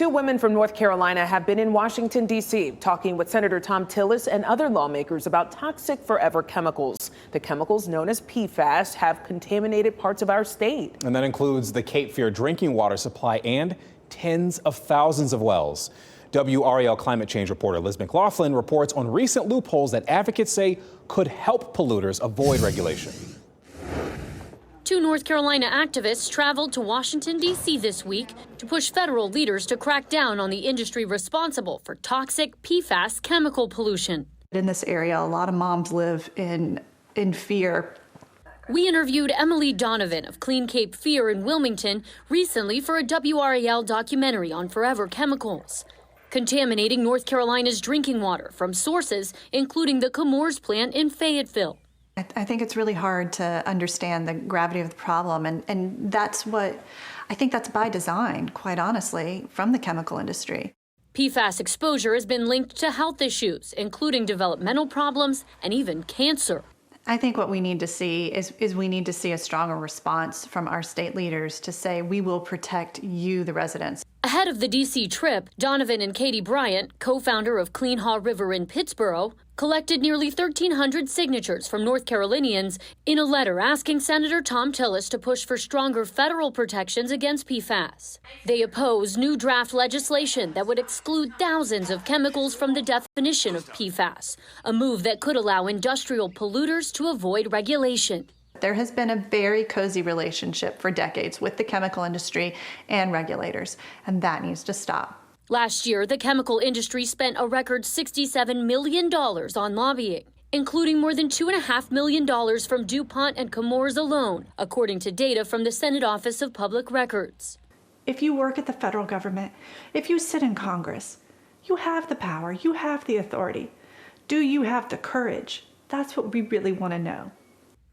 Two women from North Carolina have been in Washington, D.C., talking with Senator Thom Tillis and other lawmakers about toxic forever chemicals. The chemicals known as PFAS have contaminated parts of our state. And that includes the Cape Fear drinking water supply and tens of thousands of wells. WRAL climate change reporter Liz McLaughlin reports on recent loopholes that advocates say could help polluters avoid regulation. Two North Carolina activists traveled to Washington, D.C. this week to push federal leaders to crack down on the industry responsible for toxic PFAS chemical pollution. In this area, a lot of moms live in fear. We interviewed Emily Donovan of Clean Cape Fear in Wilmington recently for a WRAL documentary on forever chemicals, contaminating North Carolina's drinking water from sources including the Chemours plant in Fayetteville. I think it's really hard to understand the gravity of the problem, and that's what I think that's by design, quite honestly, from the chemical industry. PFAS exposure has been linked to health issues, including developmental problems and even cancer. I think what we need to see is we need to see a stronger response from our state leaders to say we will protect you, the residents. Ahead of the D.C. trip, Donovan and Katie Bryant, co-founder of Clean Haw River in Pittsboro, collected nearly 1,300 signatures from North Carolinians in a letter asking Senator Thom Tillis to push for stronger federal protections against PFAS. They oppose new draft legislation that would exclude thousands of chemicals from the definition of PFAS, a move that could allow industrial polluters to avoid regulation. There has been a very cozy relationship for decades with the chemical industry and regulators, and that needs to stop. Last year, the chemical industry spent a record $67 million on lobbying, including more than $2.5 million from DuPont and Chemours alone, according to data from the Senate Office of Public Records. If you work at the federal government, if you sit in Congress, you have the power, you have the authority. Do you have the courage? That's what we really want to know.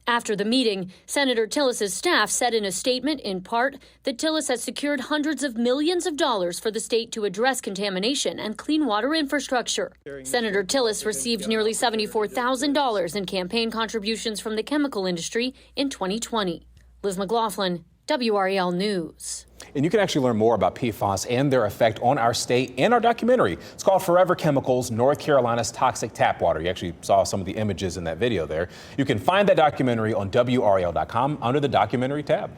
After the meeting, Senator Tillis' staff said in a statement, in part, that Tillis has secured hundreds of millions of dollars for the state to address contamination and clean water infrastructure. Senator Tillis received nearly $74,000 in campaign contributions from the chemical industry in 2020. Liz McLaughlin, WRAL News. And you can actually learn more about PFAS and their effect on our state in our documentary. It's called Forever Chemicals, North Carolina's Toxic Tap Water. You actually saw some of the images in that video there. You can find that documentary on WRAL.com under the documentary tab.